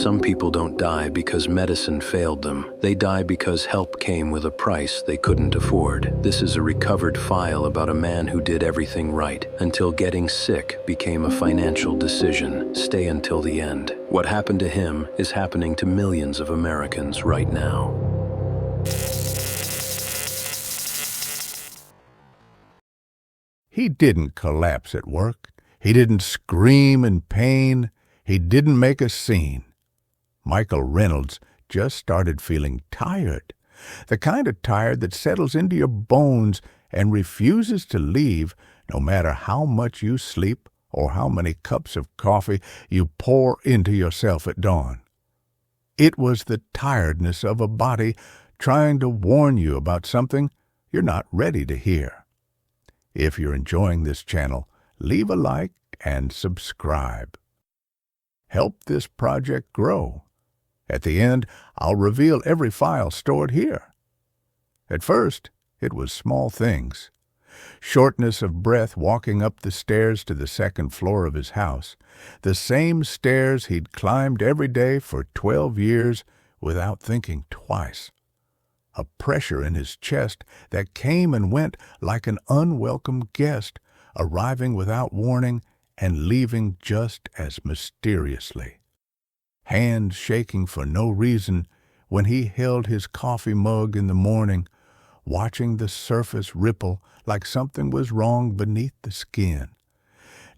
Some people don't die because medicine failed them. They die because help came with a price they couldn't afford. This is a recovered file about a man who did everything right until getting sick became a financial decision. Stay until the end. What happened to him is happening to millions of Americans right now. He didn't collapse at work. He didn't scream in pain. He didn't make a scene. Michael Reynolds just started feeling tired. The kind of tired that settles into your bones and refuses to leave no matter how much you sleep or how many cups of coffee you pour into yourself at dawn. It was the tiredness of a body trying to warn you about something you're not ready to hear. If you're enjoying this channel, leave a like and subscribe. Help this project grow. At the end, I'll reveal every file stored here. At first, it was small things. Shortness of breath walking up the stairs to the second floor of his house, the same stairs he'd climbed every day for 12 years without thinking twice. A pressure in his chest that came and went like an unwelcome guest, arriving without warning and leaving just as mysteriously. Hands shaking for no reason when he held his coffee mug in the morning, watching the surface ripple like something was wrong beneath the skin.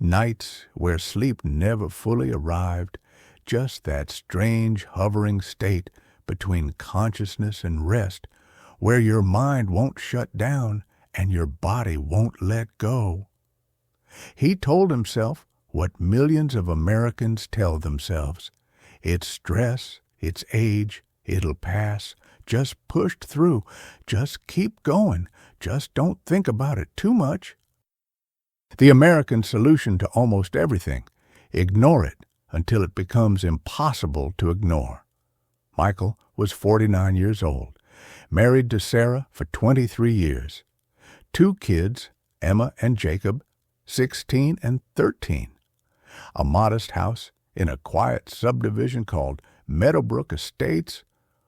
Nights where sleep never fully arrived, just that strange hovering state between consciousness and rest, where your mind won't shut down and your body won't let go. He told himself what millions of Americans tell themselves. It's stress, it's age, it'll pass. Just push through. Just keep going. Just don't think about it too much. The American solution to almost everything: ignore it until it becomes impossible to ignore. Michael was 49 years old, married to Sarah for 23 years. 2 kids, Emma and Jacob, 16 and 13. A modest house in a quiet subdivision called Meadowbrook Estates,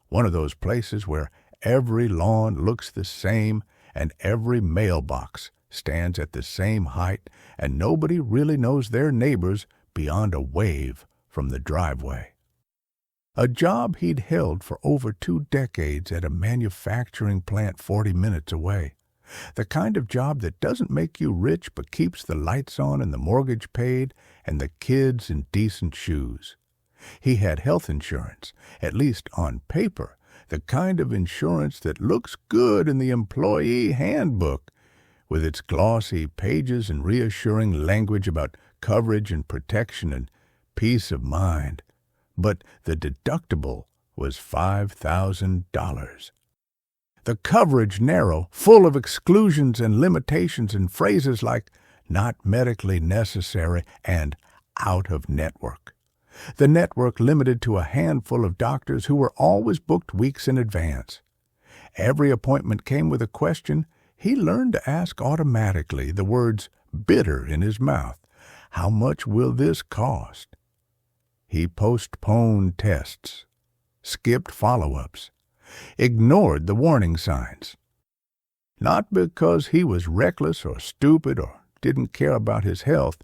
one of those places where every lawn looks the same and every mailbox stands at the same height and nobody really knows their neighbors beyond a wave from the driveway. A job he'd held for over 2 decades at a manufacturing plant 40 minutes away. The kind of job that doesn't make you rich but keeps the lights on and the mortgage paid and the kids in decent shoes. He had health insurance, at least on paper, the kind of insurance that looks good in the employee handbook, with its glossy pages and reassuring language about coverage and protection and peace of mind. But the deductible was $5,000. The coverage narrow, full of exclusions and limitations and phrases like not medically necessary and out of network. The network limited to a handful of doctors who were always booked weeks in advance. Every appointment came with a question he learned to ask automatically, the words bitter in his mouth. How much will this cost? He postponed tests, skipped follow-ups, ignored the warning signs. Not because he was reckless or stupid or didn't care about his health,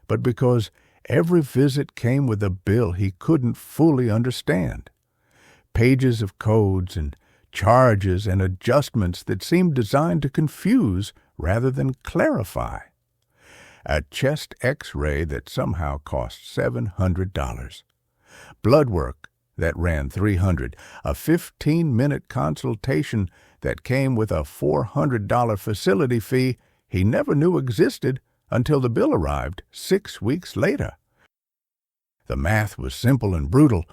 but because every visit came with a bill he couldn't fully understand. Pages of codes and charges and adjustments that seemed designed to confuse rather than clarify. A chest X-ray that somehow cost $700. Blood work that ran $300. A 15-minute consultation that came with a $400 facility fee he never knew existed until the bill arrived 6 weeks later. The math was simple and brutal.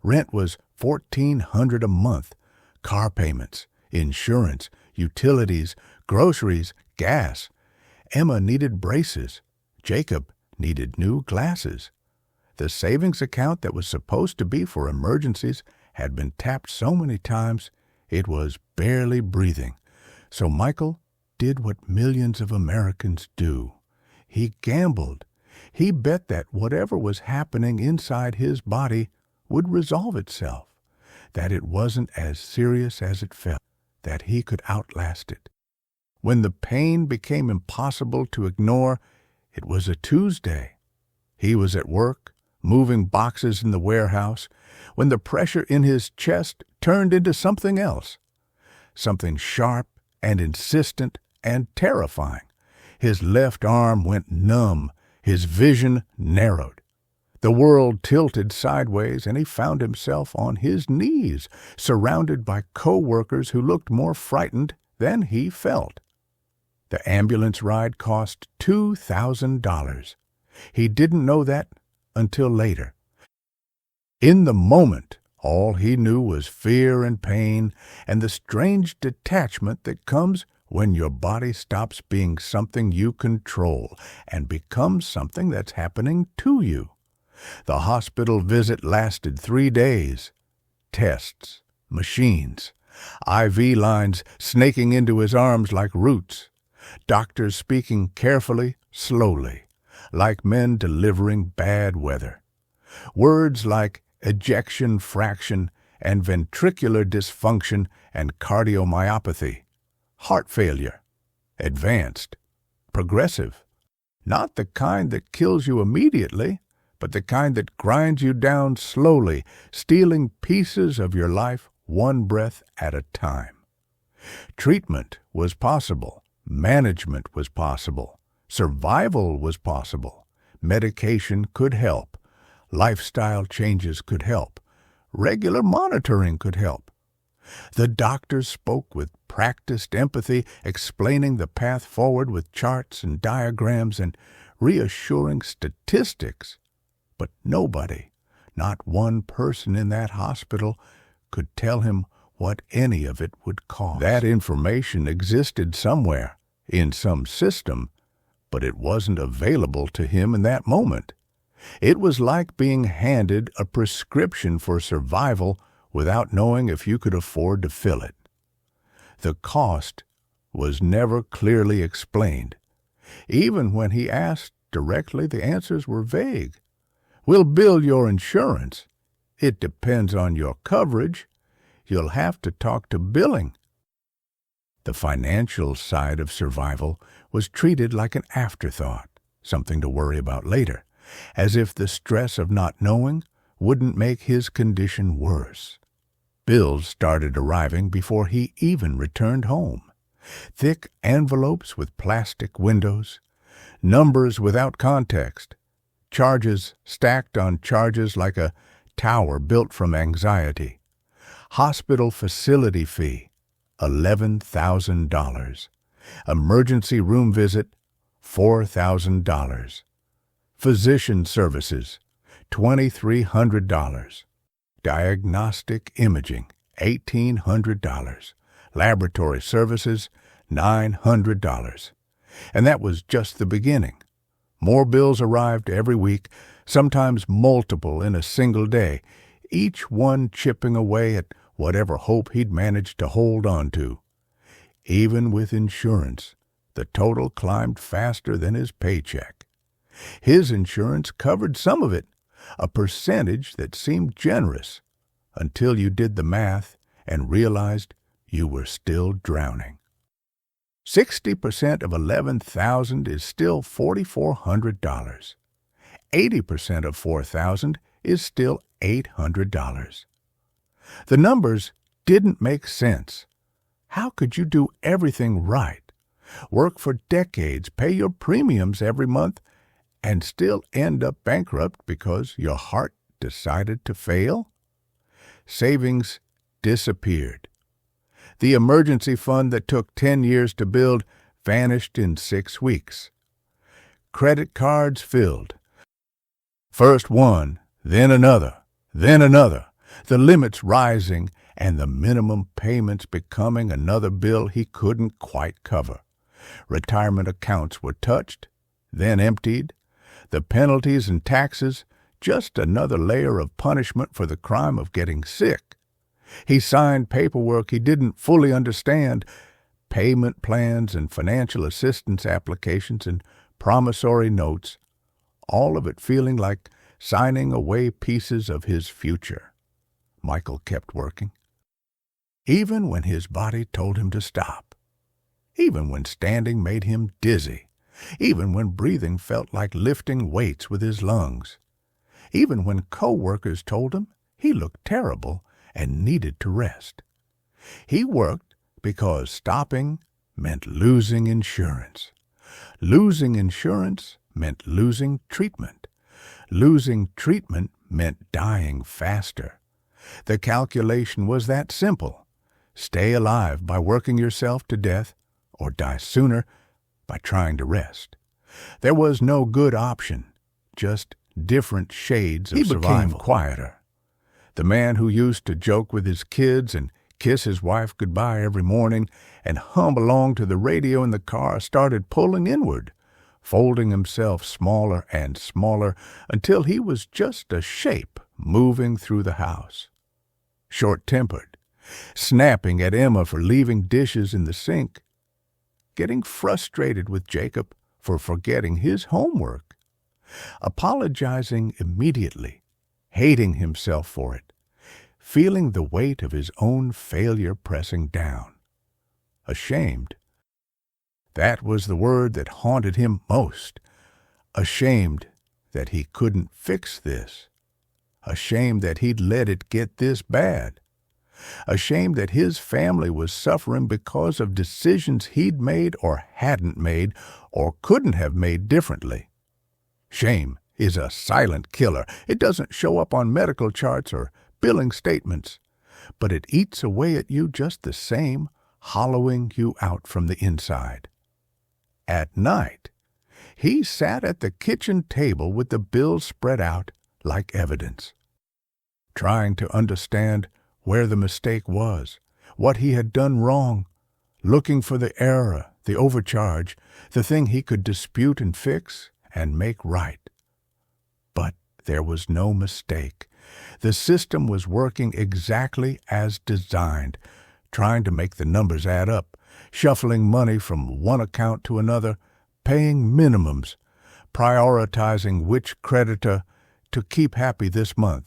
Rent was $1,400 a month. Car payments, insurance, utilities, groceries, gas. Emma needed braces. Jacob needed new glasses. The savings account that was supposed to be for emergencies had been tapped so many times it was barely breathing. So Michael did what millions of Americans do. He gambled. He bet that whatever was happening inside his body would resolve itself, that it wasn't as serious as it felt, that he could outlast it. When the pain became impossible to ignore, it was a Tuesday. He was at work, moving boxes in the warehouse, when the pressure in his chest turned into something else, something sharp and insistent and terrifying. His left arm went numb, his vision narrowed. The world tilted sideways, and he found himself on his knees, surrounded by co-workers who looked more frightened than he felt. The ambulance ride cost $2,000. He didn't know that until later. In the moment, all he knew was fear and pain and the strange detachment that comes when your body stops being something you control and becomes something that's happening to you. The hospital visit lasted 3 days. Tests, machines, IV lines snaking into his arms like roots. Doctors speaking carefully, slowly, like men delivering bad weather. Words like ejection fraction and ventricular dysfunction and cardiomyopathy. Heart failure. Advanced. Progressive. Not the kind that kills you immediately, but the kind that grinds you down slowly, stealing pieces of your life one breath at a time. Treatment was possible. Management was possible. Survival was possible. Medication could help. Lifestyle changes could help. Regular monitoring could help. The doctors spoke with practiced empathy, explaining the path forward with charts and diagrams and reassuring statistics. But nobody, not one person in that hospital, could tell him what any of it would cost. That information existed somewhere, in some system, but it wasn't available to him in that moment. It was like being handed a prescription for survival without knowing if you could afford to fill it. The cost was never clearly explained. Even when he asked directly, the answers were vague. We'll bill your insurance. It depends on your coverage. You'll have to talk to billing. The financial side of survival was treated like an afterthought, something to worry about later, as if the stress of not knowing wouldn't make his condition worse. Bills started arriving before he even returned home. Thick envelopes with plastic windows, numbers without context, charges stacked on charges like a tower built from anxiety. Hospital facility fee, $11,000. Emergency room visit, $4,000. Physician services, $2,300. Diagnostic imaging, $1,800. Laboratory services, $900. And that was just the beginning. More bills arrived every week, sometimes multiple in a single day, each one chipping away at whatever hope he'd managed to hold on to. Even with insurance, the total climbed faster than his paycheck. His insurance covered some of it, a percentage that seemed generous, until you did the math and realized you were still drowning. 60% of $11,000 is still $4,400. 80% of $4,000 is still $800. The numbers didn't make sense. How could you do everything right, work for decades, pay your premiums every month, and still end up bankrupt because your heart decided to fail? Savings disappeared. The emergency fund that took 10 years to build vanished in 6 weeks. Credit cards filled. First one, then another, the limits rising and the minimum payments becoming another bill he couldn't quite cover. Retirement accounts were touched, then emptied. The penalties and taxes, just another layer of punishment for the crime of getting sick. He signed paperwork he didn't fully understand, payment plans and financial assistance applications and promissory notes, all of it feeling like signing away pieces of his future. Michael kept working. Even when his body told him to stop. Even when standing made him dizzy. Even when breathing felt like lifting weights with his lungs. Even when co-workers told him he looked terrible and needed to rest. He worked because stopping meant losing insurance. Losing insurance meant losing treatment. Losing treatment meant dying faster. The calculation was that simple. Stay alive by working yourself to death, or die sooner by trying to rest. There was no good option, just different shades of survival. He became quieter. The man who used to joke with his kids and kiss his wife goodbye every morning and hum along to the radio in the car started pulling inward, folding himself smaller and smaller until he was just a shape moving through the house. Short-tempered, snapping at Emma for leaving dishes in the sink, getting frustrated with Jacob for forgetting his homework, apologizing immediately, hating himself for it, feeling the weight of his own failure pressing down. Ashamed. That was the word that haunted him most. Ashamed that he couldn't fix this. Ashamed that he'd let it get this bad. Ashamed that his family was suffering because of decisions he'd made or hadn't made or couldn't have made differently. Shame is a silent killer. It doesn't show up on medical charts or billing statements, but it eats away at you just the same, hollowing you out from the inside. At night, he sat at the kitchen table with the bills spread out like evidence, trying to understand where the mistake was, what he had done wrong, looking for the error, the overcharge, the thing he could dispute and fix and make right. But there was no mistake. The system was working exactly as designed, trying to make the numbers add up, shuffling money from one account to another, paying minimums, prioritizing which creditor to keep happy this month.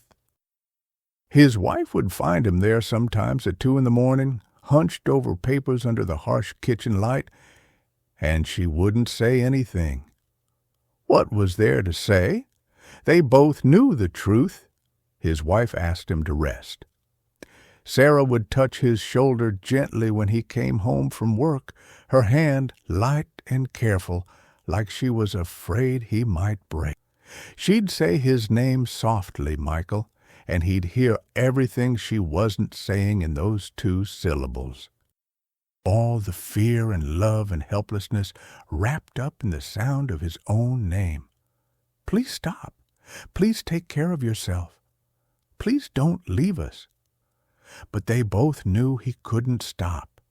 His wife would find him there sometimes at 2 a.m, hunched over papers under the harsh kitchen light, and she wouldn't say anything. What was there to say? They both knew the truth. His wife asked him to rest. Sarah would touch his shoulder gently when he came home from work, her hand light and careful, like she was afraid he might break. She'd say his name softly, Michael, and he'd hear everything she wasn't saying in those 2 syllables. All the fear and love and helplessness wrapped up in the sound of his own name. Please stop. Please take care of yourself. Please don't leave us. But they both knew he couldn't stop.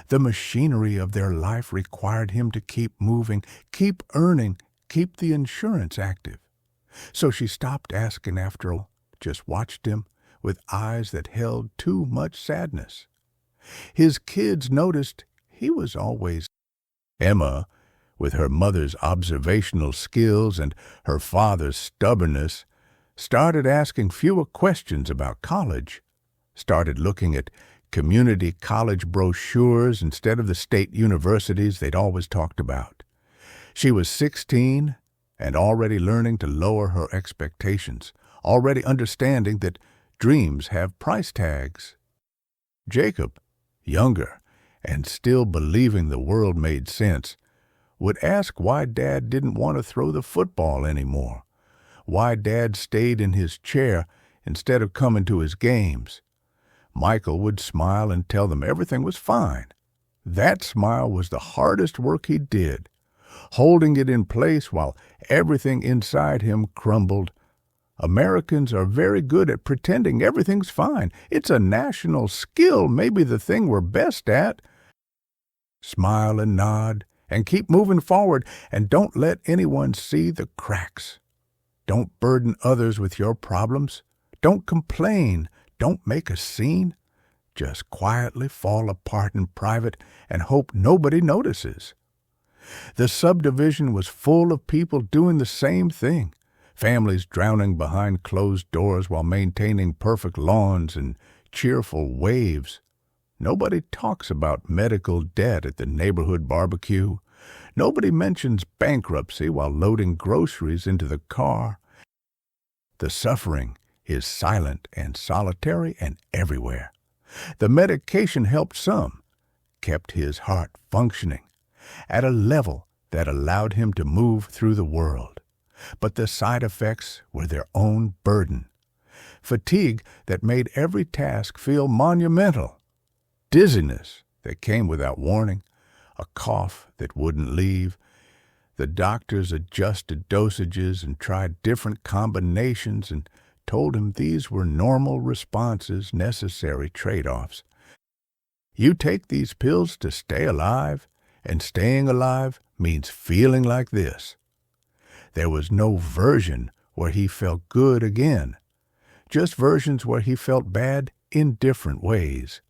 The machinery of their life required him to keep moving, keep earning, keep the insurance active. So she stopped asking after all, just watched him with eyes that held too much sadness. His kids noticed he was always. Emma, with her mother's observational skills and her father's stubbornness, started asking fewer questions about college, started looking at community college brochures instead of the state universities they'd always talked about. She was 16 and already learning to lower her expectations, already understanding that dreams have price tags. Jacob, younger and still believing the world made sense, would ask why Dad didn't want to throw the football anymore, why Dad stayed in his chair instead of coming to his games. Michael would smile and tell them everything was fine. That smile was the hardest work he did, holding it in place while everything inside him crumbled. Americans are very good at pretending everything's fine. It's a national skill, maybe the thing we're best at. Smile and nod and keep moving forward, and don't let anyone see the cracks. Don't burden others with your problems. Don't complain. Don't make a scene. Just quietly fall apart in private and hope nobody notices. The subdivision was full of people doing the same thing, families drowning behind closed doors while maintaining perfect lawns and cheerful waves. Nobody talks about medical debt at the neighborhood barbecue. Nobody mentions bankruptcy while loading groceries into the car. The suffering is silent and solitary and everywhere. The medication helped some, kept his heart functioning at a level that allowed him to move through the world. But the side effects were their own burden. Fatigue that made every task feel monumental. Dizziness that came without warning. A cough that wouldn't leave. The doctors adjusted dosages and tried different combinations and told him these were normal responses, necessary trade-offs. You take these pills to stay alive, and staying alive means feeling like this. There was no version where he felt good again, just versions where he felt bad in different ways.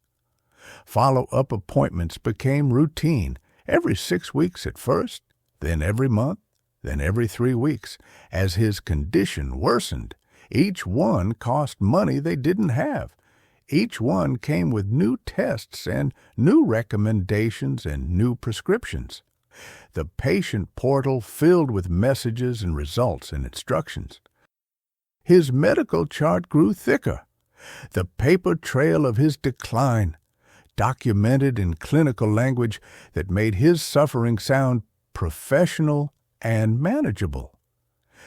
Follow-up appointments became routine, every 6 weeks at first, then every month, then every 3 weeks. As his condition worsened, each one cost money they didn't have. Each one came with new tests and new recommendations and new prescriptions. The patient portal filled with messages and results and instructions. His medical chart grew thicker. The paper trail of his decline, documented in clinical language that made his suffering sound professional and manageable.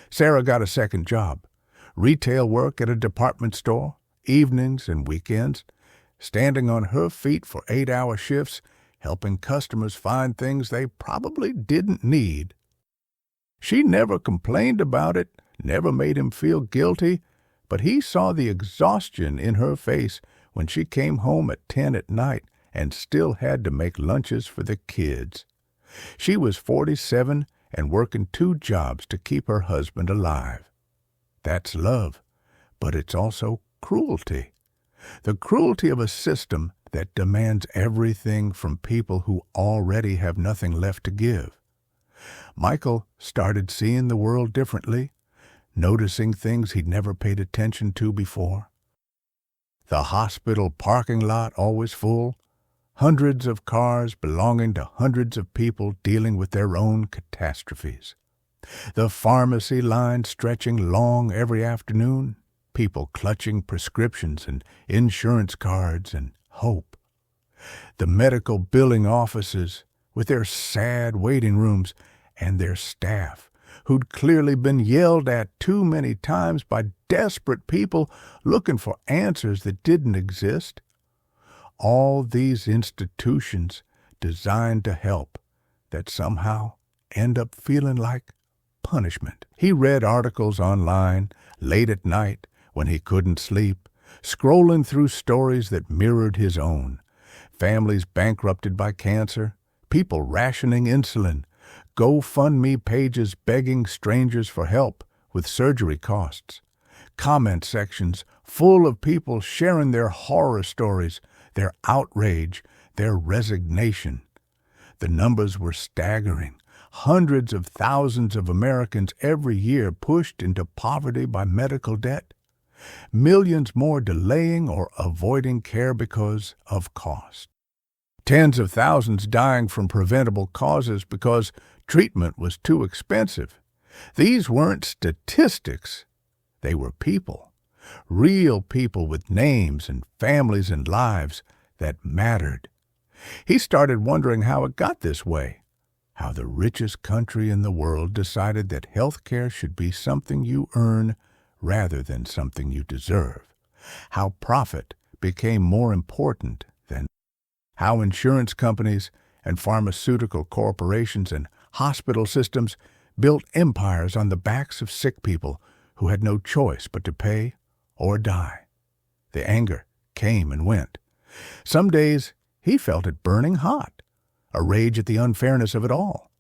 Sarah got a second job, retail work at a department store, evenings and weekends, standing on her feet for 8-hour shifts, helping customers find things they probably didn't need. She never complained about it, never made him feel guilty, but he saw the exhaustion in her face when she came home at 10 at night and still had to make lunches for the kids. She was 47 and working 2 jobs to keep her husband alive. That's love, but it's also cruelty. The cruelty of a system that demands everything from people who already have nothing left to give. Michael started seeing the world differently, noticing things he'd never paid attention to before. The hospital parking lot always full, hundreds of cars belonging to hundreds of people dealing with their own catastrophes. The pharmacy line stretching long every afternoon, people clutching prescriptions and insurance cards and hope. The medical billing offices with their sad waiting rooms and their staff who'd clearly been yelled at too many times by desperate people looking for answers that didn't exist. All these institutions designed to help that somehow end up feeling like punishment. He read articles online late at night when he couldn't sleep, scrolling through stories that mirrored his own. Families bankrupted by cancer, people rationing insulin, GoFundMe pages begging strangers for help with surgery costs, comment sections full of people sharing their horror stories, their outrage, their resignation. The numbers were staggering. Hundreds of thousands of Americans every year pushed into poverty by medical debt. Millions more delaying or avoiding care because of cost. Tens of thousands dying from preventable causes because treatment was too expensive. These weren't statistics. They were people. Real people with names and families and lives that mattered. He started wondering how it got this way, how the richest country in the world decided that health care should be something you earn rather than something you deserve, how profit became more important than how insurance companies and pharmaceutical corporations and hospital systems built empires on the backs of sick people who had no choice but to pay or die. The anger came and went. Some days he felt it burning hot, a rage at the unfairness of it all.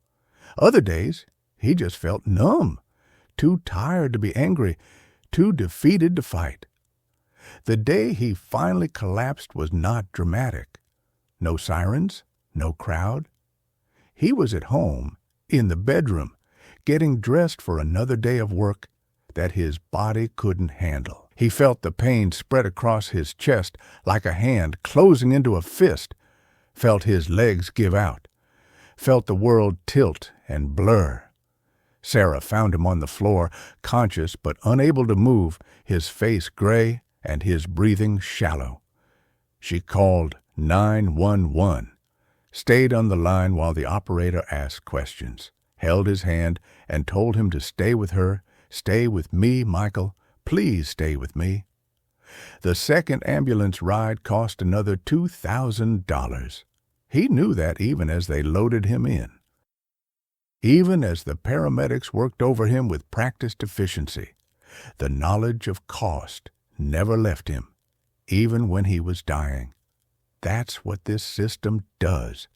Other days he just felt numb, too tired to be angry, too defeated to fight. The day he finally collapsed was not dramatic. No sirens, no crowd. He was at home, in the bedroom, getting dressed for another day of work, that his body couldn't handle. He felt the pain spread across his chest like a hand closing into a fist, felt his legs give out, felt the world tilt and blur. Sarah found him on the floor, conscious but unable to move, his face gray and his breathing shallow. She called 911, stayed on the line while the operator asked questions, held his hand, and told him to stay with her. "Stay with me, Michael. Please stay with me." The second ambulance ride cost another $2,000. He knew that even as they loaded him in. Even as the paramedics worked over him with practiced efficiency, the knowledge of cost never left him, even when he was dying. That's what this system does.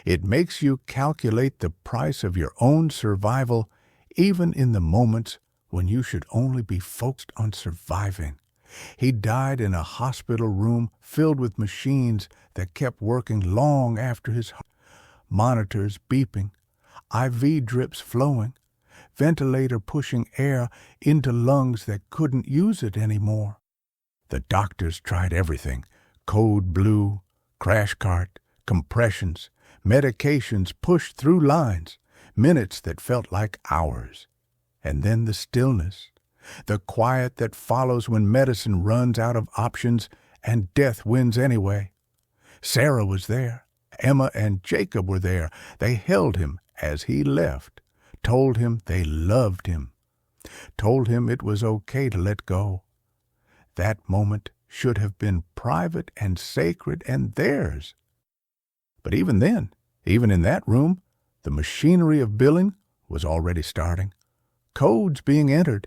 It makes you calculate the price of your own survival, even in the moments when you should only be focused on surviving. He died in a hospital room filled with machines that kept working long after his heart, monitors beeping, IV drips flowing, ventilator pushing air into lungs that couldn't use it anymore. The doctors tried everything: code blue, crash cart, compressions, medications pushed through lines, minutes that felt like hours. And then the stillness, the quiet that follows when medicine runs out of options and death wins anyway. Sarah was there. Emma and Jacob were there. They held him as he left, told him they loved him, told him it was okay to let go. That moment should have been private and sacred and theirs. But even then, even in that room, the machinery of billing was already starting. Codes being entered,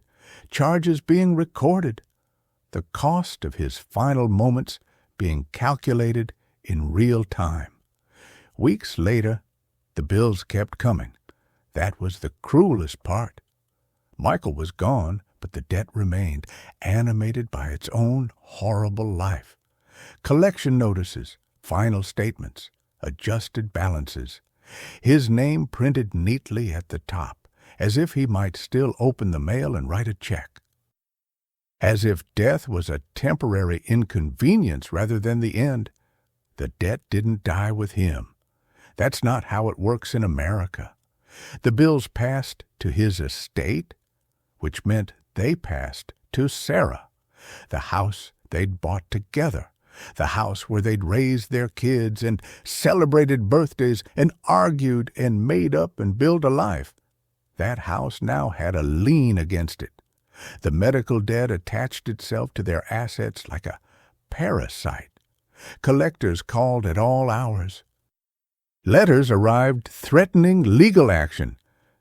charges being recorded, the cost of his final moments being calculated in real time. Weeks later, the bills kept coming. That was the cruelest part. Michael was gone, but the debt remained, animated by its own horrible life. Collection notices, final statements, adjusted balances. His name printed neatly at the top, as if he might still open the mail and write a check. As if death was a temporary inconvenience rather than the end. The debt didn't die with him. That's not how it works in America. The bills passed to his estate, which meant they passed to Sarah, the house they'd bought together, the house where they'd raised their kids and celebrated birthdays and argued and made up and built a life. That house now had a lien against it. The medical debt attached itself to their assets like a parasite. Collectors called at all hours. Letters arrived threatening legal action.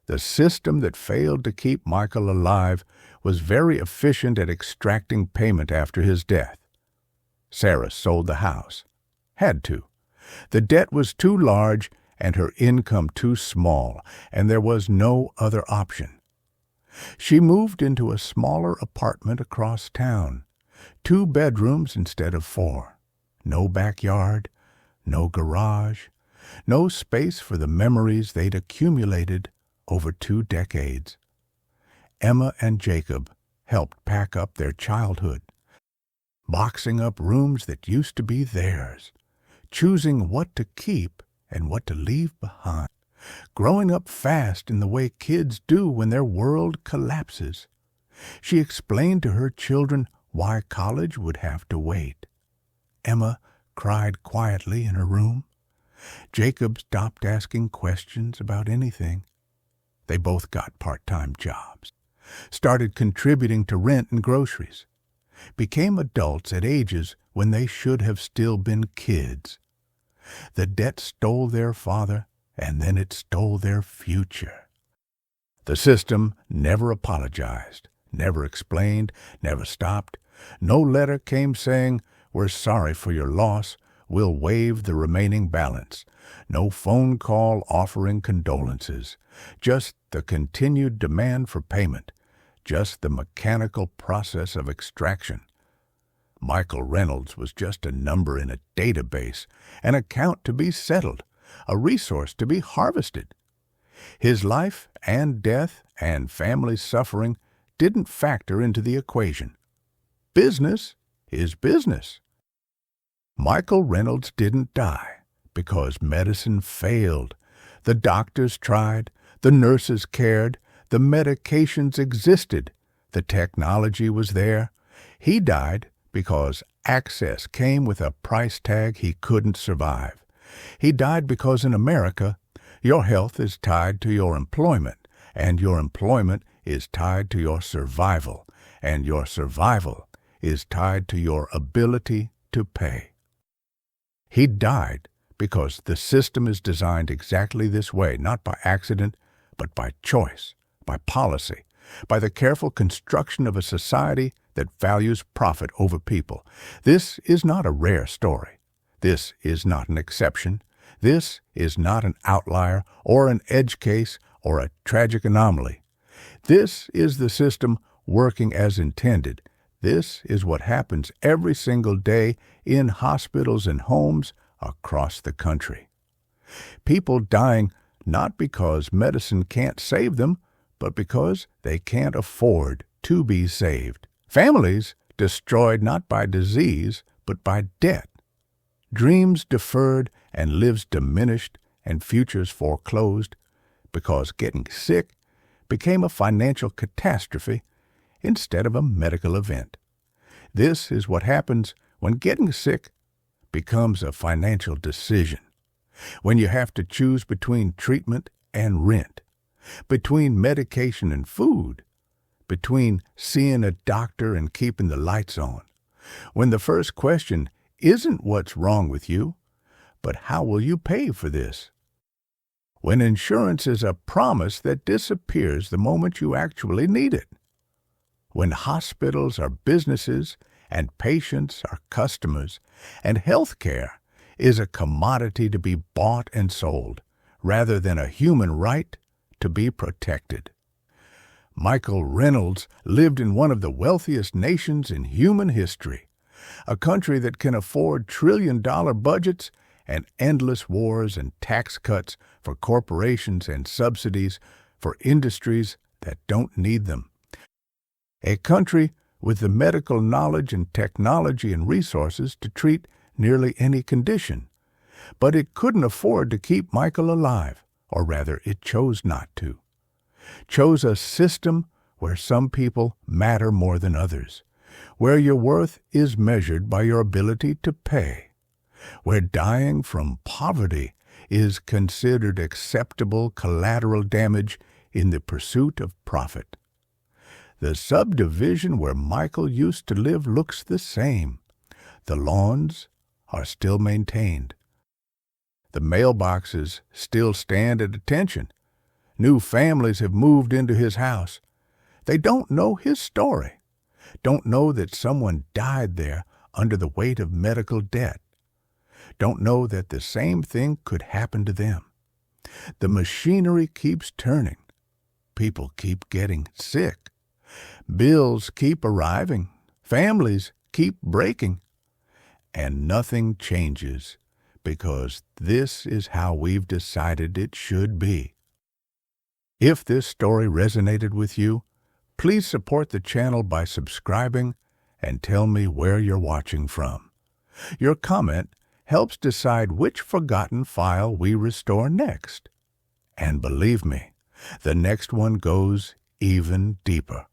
The system that failed to keep Michael alive was very efficient at extracting payment after his death. Sarah sold the house. Had to. The debt was too large and her income too small, and there was no other option. She moved into a smaller apartment across town, 2 bedrooms instead of 4. No backyard, no garage, no space for the memories they'd accumulated over 2 decades. Emma and Jacob helped pack up their childhood, boxing up rooms that used to be theirs, choosing what to keep and what to leave behind, growing up fast in the way kids do when their world collapses. She explained to her children why college would have to wait. Emma cried quietly in her room. Jacob stopped asking questions about anything. They both got part-time jobs, started contributing to rent and groceries, became adults at ages when they should have still been kids. The debt stole their father, and then it stole their future. The system never apologized, never explained, never stopped. No letter came saying, "We're sorry for your loss. We'll waive the remaining balance." No phone call offering condolences. Just the continued demand for payment. Just the mechanical process of extraction. Michael Reynolds was just a number in a database, an account to be settled, a resource to be harvested. His life and death and family suffering didn't factor into the equation. Business is business. Michael Reynolds didn't die because medicine failed. The doctors tried, the nurses cared, the medications existed, the technology was there. He died because access came with a price tag he couldn't survive. He died because in America, your health is tied to your employment, and your employment is tied to your survival, and your survival is tied to your ability to pay. He died because the system is designed exactly this way, not by accident, but by choice, by policy, by the careful construction of a society that values profit over people. This is not a rare story. This is not an exception. This is not an outlier or an edge case or a tragic anomaly. This is the system working as intended. This is what happens every single day in hospitals and homes across the country. People dying not because medicine can't save them, but because they can't afford to be saved. Families destroyed not by disease, but by debt. Dreams deferred and lives diminished and futures foreclosed because getting sick became a financial catastrophe instead of a medical event. This is what happens when getting sick becomes a financial decision, when you have to choose between treatment and rent, between medication and food, between seeing a doctor and keeping the lights on, when the first question isn't what's wrong with you, but how will you pay for this? When insurance is a promise that disappears the moment you actually need it. When hospitals are businesses and patients are customers, and health care is a commodity to be bought and sold, rather than a human right to be protected. Michael Reynolds lived in one of the wealthiest nations in human history, a country that can afford trillion-dollar budgets and endless wars and tax cuts for corporations and subsidies for industries that don't need them. A country with the medical knowledge and technology and resources to treat nearly any condition. But it couldn't afford to keep Michael alive, or rather it chose not to. Chose a system where some people matter more than others, where your worth is measured by your ability to pay, where dying from poverty is considered acceptable collateral damage in the pursuit of profit. The subdivision where Michael used to live looks the same. The lawns are still maintained. The mailboxes still stand at attention. New families have moved into his house. They don't know his story, don't know that someone died there under the weight of medical debt, don't know that the same thing could happen to them. The machinery keeps turning. People keep getting sick. Bills keep arriving. Families keep breaking. And nothing changes because this is how we've decided it should be. If this story resonated with you, please support the channel by subscribing and tell me where you're watching from. Your comment helps decide which forgotten file we restore next. And believe me, the next one goes even deeper.